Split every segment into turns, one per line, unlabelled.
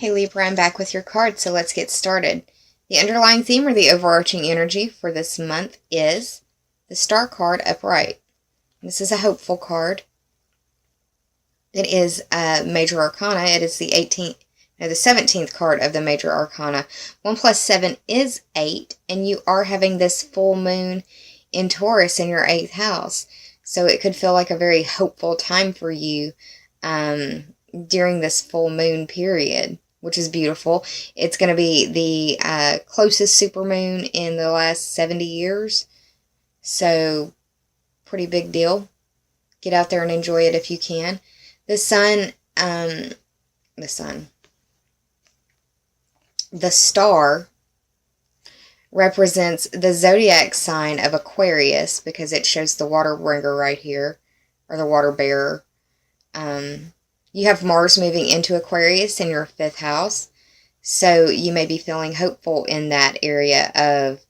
Hey Libra, I'm back with your cards, so let's get started. The underlying theme or the overarching energy for this month is the Star card upright. This is a hopeful card. It is a major arcana. It is the 17th card of the major arcana. 1 plus 7 is 8, and you are having this full moon in Taurus in your 8th house. So it could feel like a very hopeful time for you during this full moon period, which is beautiful. It's going to be the closest supermoon in the last 70 years. So, pretty big deal. Get out there and enjoy it if you can. The star represents the zodiac sign of Aquarius because it shows the water bringer right here, or the water bearer. You have Mars moving into Aquarius in your 5th house, so you may be feeling hopeful in that area of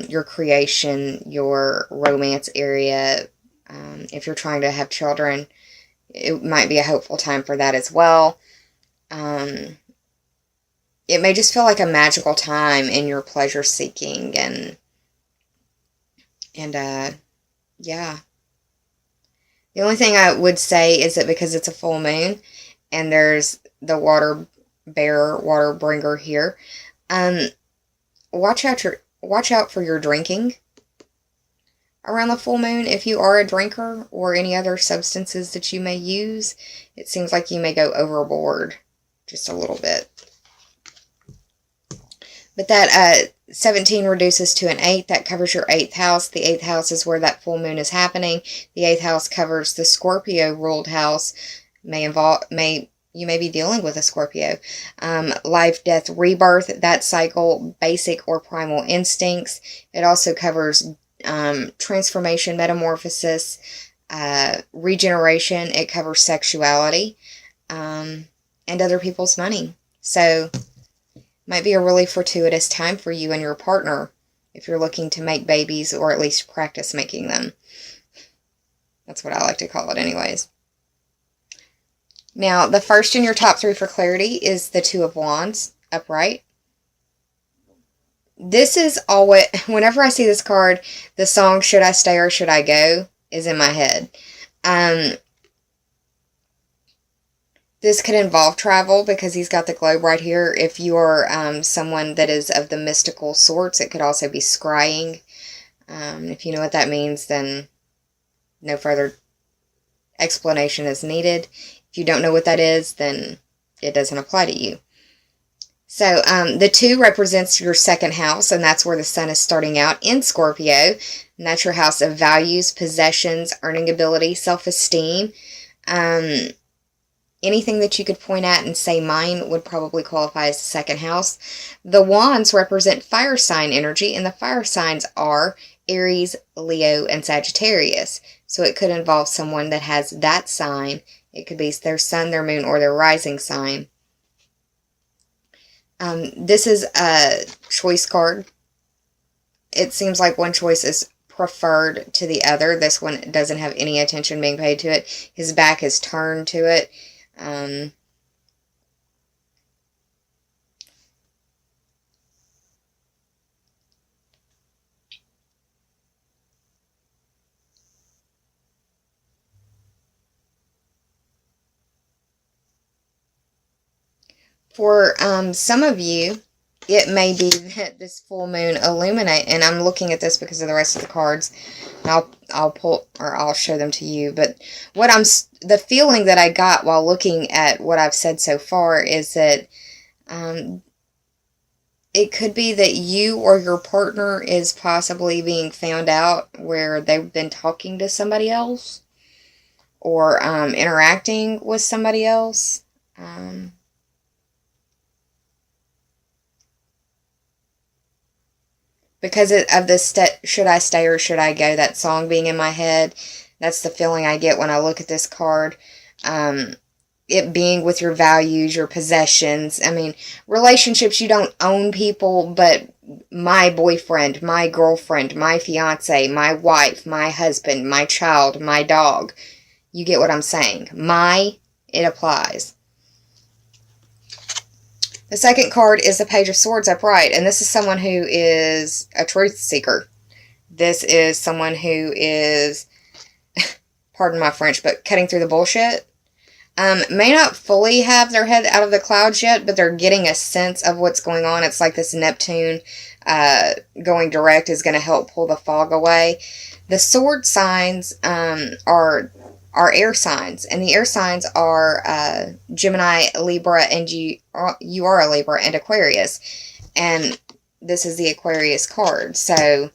your creation, your romance area. If you're trying to have children, it might be a hopeful time for that as well. It may just feel like a magical time in your pleasure seeking and yeah. The only thing I would say is that because it's a full moon and there's the water bearer, water bringer here, watch out for your drinking around the full moon. If you are a drinker or any other substances that you may use, it seems like you may go overboard just a little bit. But that 17 reduces to an 8. That covers your 8th house. The 8th house is where that full moon is happening. The 8th house covers the Scorpio ruled house. You may be dealing with a Scorpio. Life, death, rebirth, that cycle, basic or primal instincts. It also covers transformation, metamorphosis, regeneration. It covers sexuality, and other people's money. So might be a really fortuitous time for you and your partner if you're looking to make babies or at least practice making them. That's what I like to call it anyways. Now, the first in your top 3 for clarity is the 2 of Wands, upright. This is always, whenever I see this card, the song Should I Stay or Should I Go is in my head. This could involve travel because he's got the globe right here. If you're someone that is of the mystical sorts, it could also be scrying. If you know what that means, then no further explanation is needed. If you don't know what that is, then it doesn't apply to you. So the 2 represents your 2nd house, and that's where the sun is starting out in Scorpio. And that's your house of values, possessions, earning ability, self-esteem. Anything that you could point at and say mine would probably qualify as the 2nd house. The wands represent fire sign energy, and the fire signs are Aries, Leo, and Sagittarius. So it could involve someone that has that sign. It could be their sun, their moon, or their rising sign. This is a choice card. It seems like one choice is preferred to the other. This one doesn't have any attention being paid to it. His back is turned to it. For some of you, it may be that this full moon illuminate, and I'm looking at this because of the rest of the cards. I'll show them to you. But the feeling that I got while looking at what I've said so far is that it could be that you or your partner is possibly being found out where they've been talking to somebody else or interacting with somebody else. Because of this Should I Stay or Should I Go, that song being in my head, that's the feeling I get when I look at this card. It being with your values, your possessions. I mean, relationships, you don't own people, but my boyfriend, my girlfriend, my fiance, my wife, my husband, my child, my dog. You get what I'm saying. It applies. The second card is the Page of Swords upright, and this is someone who is a truth seeker. This is someone who is, pardon my French, but cutting through the bullshit. May not fully have their head out of the clouds yet, but they're getting a sense of what's going on. It's like this Neptune going direct is going to help pull the fog away. The sword signs are air signs, and the air signs are Gemini, Libra, and you are a Libra and Aquarius, and this is the Aquarius card. So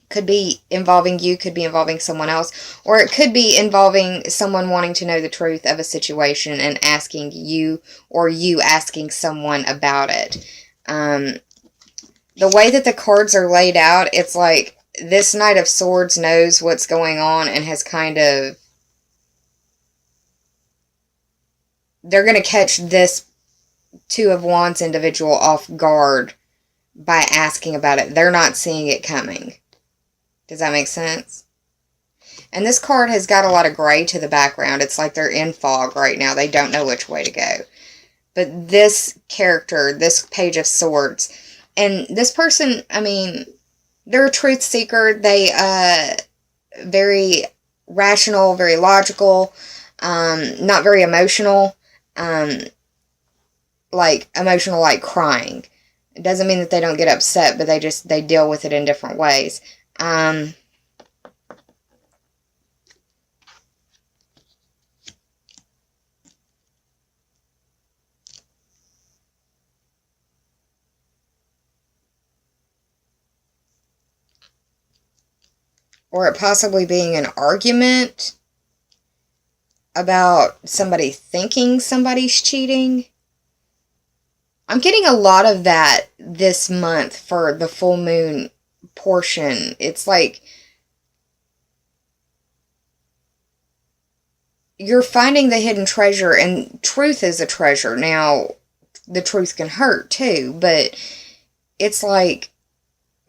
could be involving you, could be involving someone else, or it could be involving someone wanting to know the truth of a situation and asking you, or you asking someone about it. The way that the cards are laid out, it's like this Knight of Swords knows what's going on and has kind of... They're going to catch this Two of Wands individual off guard by asking about it. They're not seeing it coming. Does that make sense? And this card has got a lot of gray to the background. It's like they're in fog right now. They don't know which way to go. But this character, this Page of Swords, and this person, I mean, they're a truth seeker. They, very rational, very logical, not very emotional, like emotional, like crying. It doesn't mean that they don't get upset, but they deal with it in different ways. Or it possibly being an argument about somebody thinking somebody's cheating. I'm getting a lot of that this month for the full moon portion. It's like you're finding the hidden treasure, and truth is a treasure. Now, the truth can hurt too, but it's like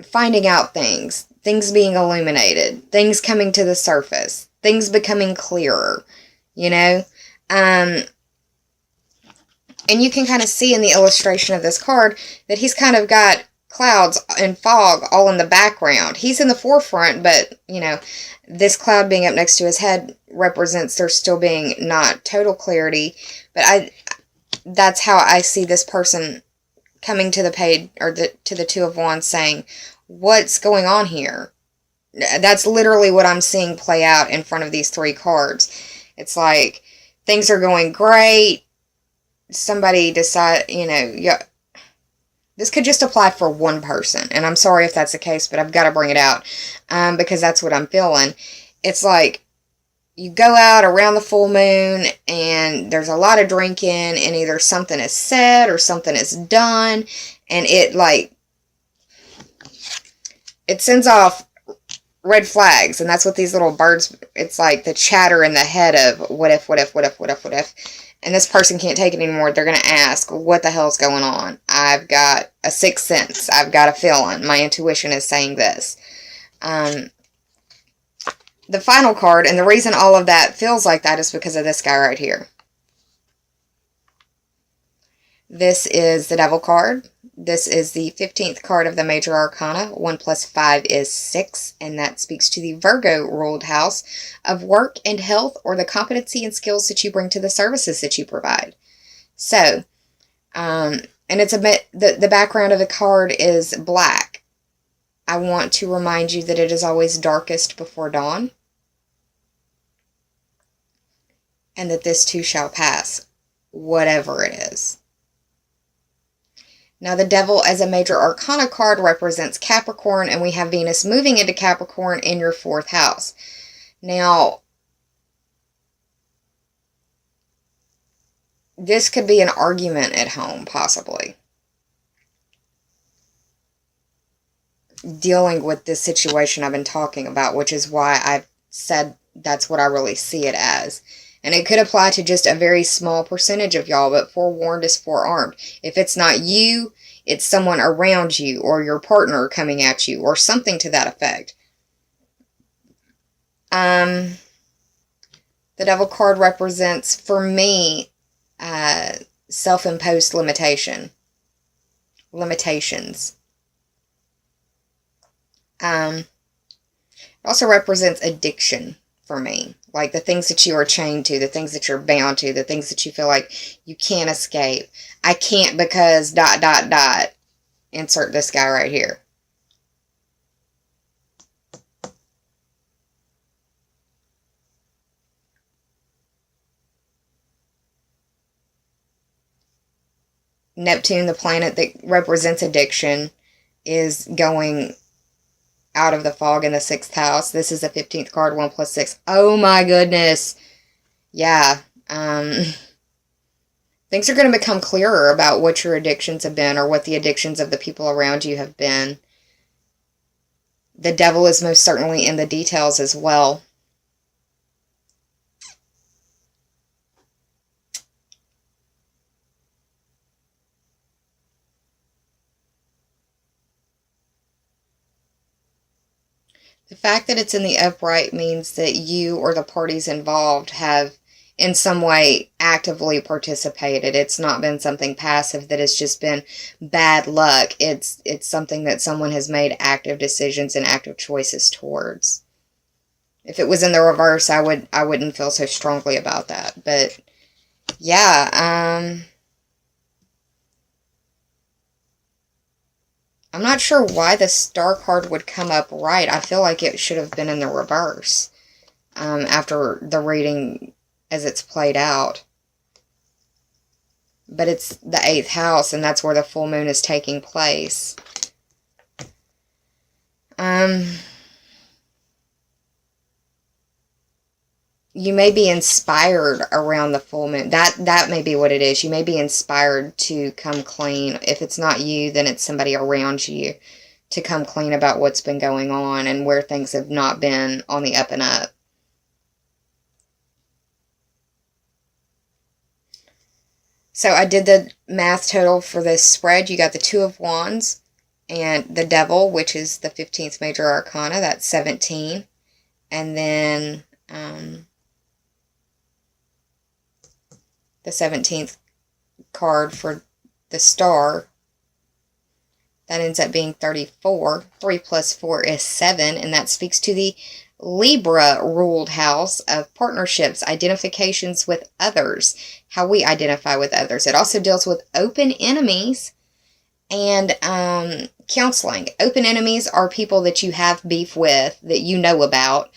finding out things being illuminated, things coming to the surface, things becoming clearer, you know? And you can kind of see in the illustration of this card that he's kind of got clouds and fog all in the background. He's in the forefront, but, you know, this cloud being up next to his head represents there still being not total clarity. But that's how I see this person coming to the page, or to the Two of Wands, saying, what's going on here? That's literally what I'm seeing play out in front of these three cards. It's like, things are going great. Somebody decide, you know, yeah, this could just apply for one person, and I'm sorry if that's the case, but I've got to bring it out, because that's what I'm feeling. It's like, you go out around the full moon, and there's a lot of drinking, and either something is said, or something is done, and it sends off red flags, and that's what these little birds, it's like the chatter in the head of, what if, what if, what if, what if, what if. And this person can't take it anymore. They're going to ask, what the hell's going on? I've got a sixth sense. I've got a feeling. My intuition is saying this. The final card, and the reason all of that feels like that is because of this guy right here. This is the Devil card. This is the 15th card of the Major Arcana. 1 plus 5 is 6, and that speaks to the Virgo-ruled house of work and health, or the competency and skills that you bring to the services that you provide. So, and it's a bit, the background of the card is black. I want to remind you that it is always darkest before dawn, and that this too shall pass, whatever it is. Now, the Devil as a Major Arcana card represents Capricorn, and we have Venus moving into Capricorn in your 4th house. Now, this could be an argument at home, possibly. Dealing with this situation I've been talking about, which is why I've said that's what I really see it as. And it could apply to just a very small percentage of y'all, but forewarned is forearmed. If it's not you, it's someone around you, or your partner coming at you, or something to that effect. The Devil card represents, for me, self-imposed limitations. It also represents addiction for me. Like the things that you are chained to, the things that you're bound to, the things that you feel like you can't escape. I can't because ... Insert this guy right here. Neptune, the planet that represents addiction, is going out of the fog in the 6th house. This is the 15th card, 1 plus 6. Oh my goodness. Yeah. Things are going to become clearer about what your addictions have been or what the addictions of the people around you have been. The devil is most certainly in the details as well. The fact that it's in the upright means that you or the parties involved have in some way actively participated. It's not been something passive that has just been bad luck. It's something that someone has made active decisions and active choices towards. If it was in the reverse, I wouldn't feel so strongly about that. But yeah, I'm not sure why the Star card would come up right. I feel like it should have been in the reverse after the reading as it's played out. But it's the 8th house, and that's where the full moon is taking place. You may be inspired around the full moon. That may be what it is. You may be inspired to come clean. If it's not you, then it's somebody around you to come clean about what's been going on and where things have not been on the up and up. So I did the math total for this spread. You got the 2 of Wands and the Devil, which is the 15th major arcana. That's 17. And then the 17th card for the Star, that ends up being 34. 3 plus 4 is 7, and that speaks to the Libra ruled house of partnerships, identifications with others, how we identify with others. It also deals with open enemies and counseling. Open enemies are people that you have beef with, that you know about,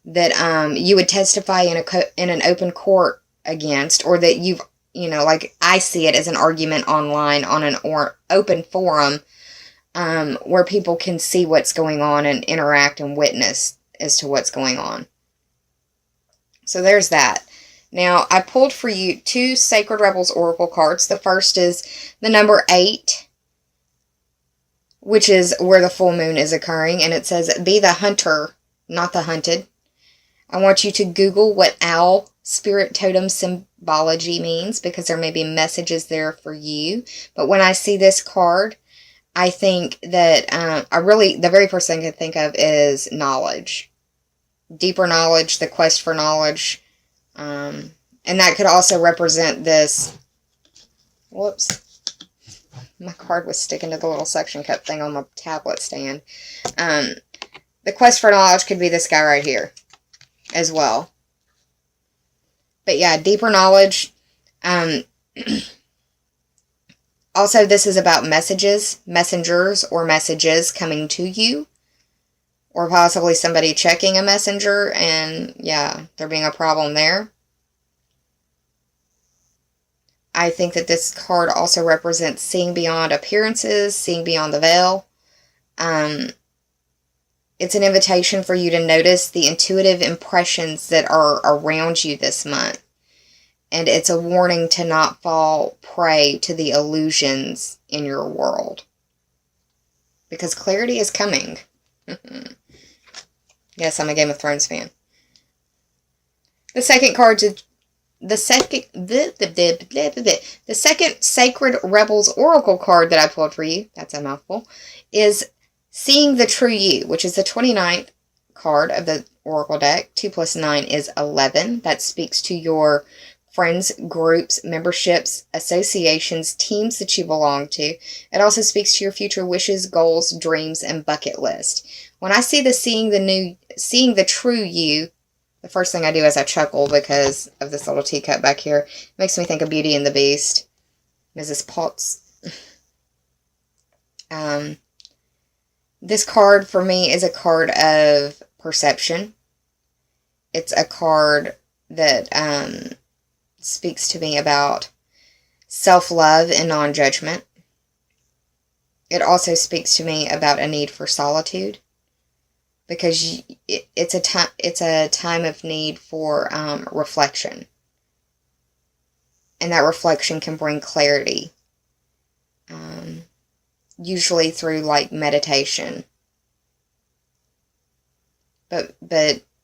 that you would testify in an open court against, or that you've, like I see it as an argument online on an open forum where people can see what's going on and interact and witness as to what's going on. So there's that. Now, I pulled for you 2 Sacred Rebels Oracle cards. The first is the number 8, which is where the full moon is occurring, and it says, be the hunter, not the hunted. I want you to Google what owl spirit totem symbology means, because there may be messages there for you. But when I see this card, I think that the very first thing I think of is knowledge. Deeper knowledge, the quest for knowledge. And that could also represent this. Whoops. My card was sticking to the little suction cup thing on the tablet stand. The quest for knowledge could be this guy right here as well. But yeah, deeper knowledge. Also, this is about messages, messengers, or messages coming to you. Or possibly somebody checking a messenger and, yeah, there being a problem there. I think that this card also represents seeing beyond appearances, seeing beyond the veil. It's an invitation for you to notice the intuitive impressions that are around you this month. And it's a warning to not fall prey to the illusions in your world. Because clarity is coming. Yes, I'm a Game of Thrones fan. The second card, the second Sacred Rebels Oracle card that I pulled for you, that's a mouthful, is Seeing the True You, which is the 29th card of the Oracle deck. 2 plus 9 is 11. That speaks to your friends, groups, memberships, associations, teams that you belong to. It also speaks to your future wishes, goals, dreams, and bucket list. When I see the seeing the true you, the first thing I do is I chuckle because of this little teacup back here. It makes me think of Beauty and the Beast, Mrs. Potts. This card for me is a card of perception. It's a card that speaks to me about self-love and non-judgment. It also speaks to me about a need for solitude, because it's a time of need for reflection, and that reflection can bring clarity, usually through like meditation. But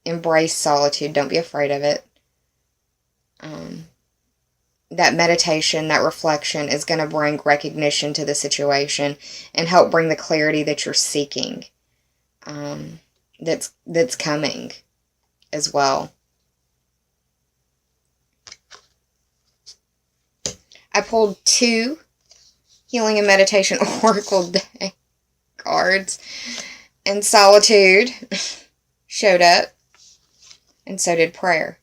embrace solitude. Don't be afraid of it. That meditation, that reflection is going to bring recognition to the situation and help bring the clarity that you're seeking. That's coming as well. I pulled 2 Healing and Meditation Oracle Day cards, and solitude showed up, and so did prayer.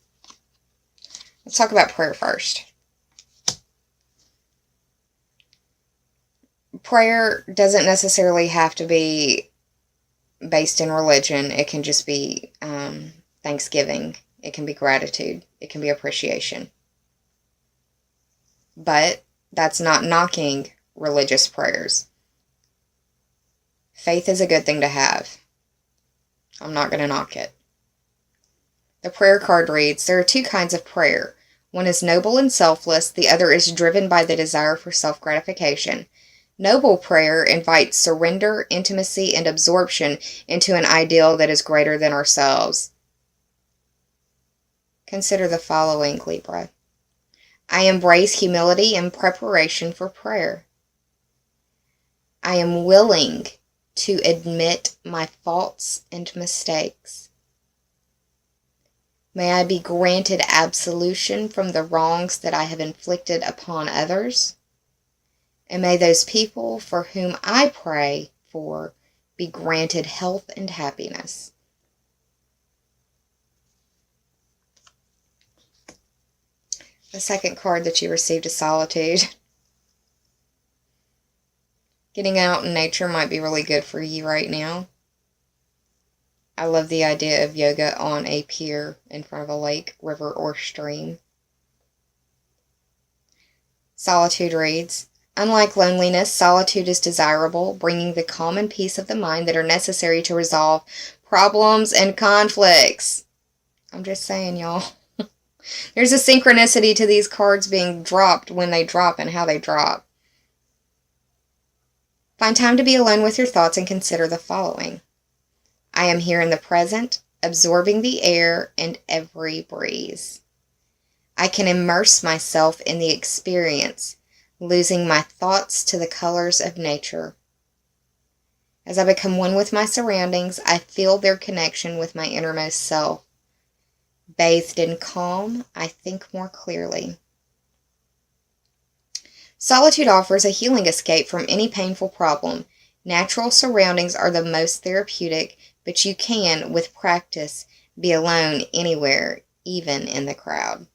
Let's talk about prayer first. Prayer doesn't necessarily have to be based in religion. It can just be thanksgiving. It can be gratitude. It can be appreciation. But that's not knocking religious prayers. Faith is a good thing to have. I'm not going to knock it. The prayer card reads, there are 2 kinds of prayer. One is noble and selfless. The other is driven by the desire for self-gratification. Noble prayer invites surrender, intimacy, and absorption into an ideal that is greater than ourselves. Consider the following, Libra. I embrace humility in preparation for prayer. I am willing to admit my faults and mistakes. May I be granted absolution from the wrongs that I have inflicted upon others. And may those people for whom I pray for be granted health and happiness. The second card that you received is solitude. Getting out in nature might be really good for you right now. I love the idea of yoga on a pier in front of a lake, river, or stream. Solitude reads, unlike loneliness, solitude is desirable, bringing the calm and peace of the mind that are necessary to resolve problems and conflicts. I'm just saying, y'all. There's a synchronicity to these cards being dropped when they drop and how they drop. Find time to be alone with your thoughts and consider the following. I am here in the present, absorbing the air and every breeze. I can immerse myself in the experience, losing my thoughts to the colors of nature. As I become one with my surroundings, I feel their connection with my innermost self. Bathed in calm, I think more clearly. Solitude offers a healing escape from any painful problem. Natural surroundings are the most therapeutic, but you can, with practice, be alone anywhere, even in the crowd.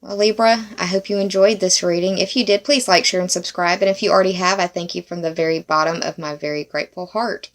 Well, Libra, I hope you enjoyed this reading. If you did, please like, share, and subscribe. And if you already have, I thank you from the very bottom of my very grateful heart.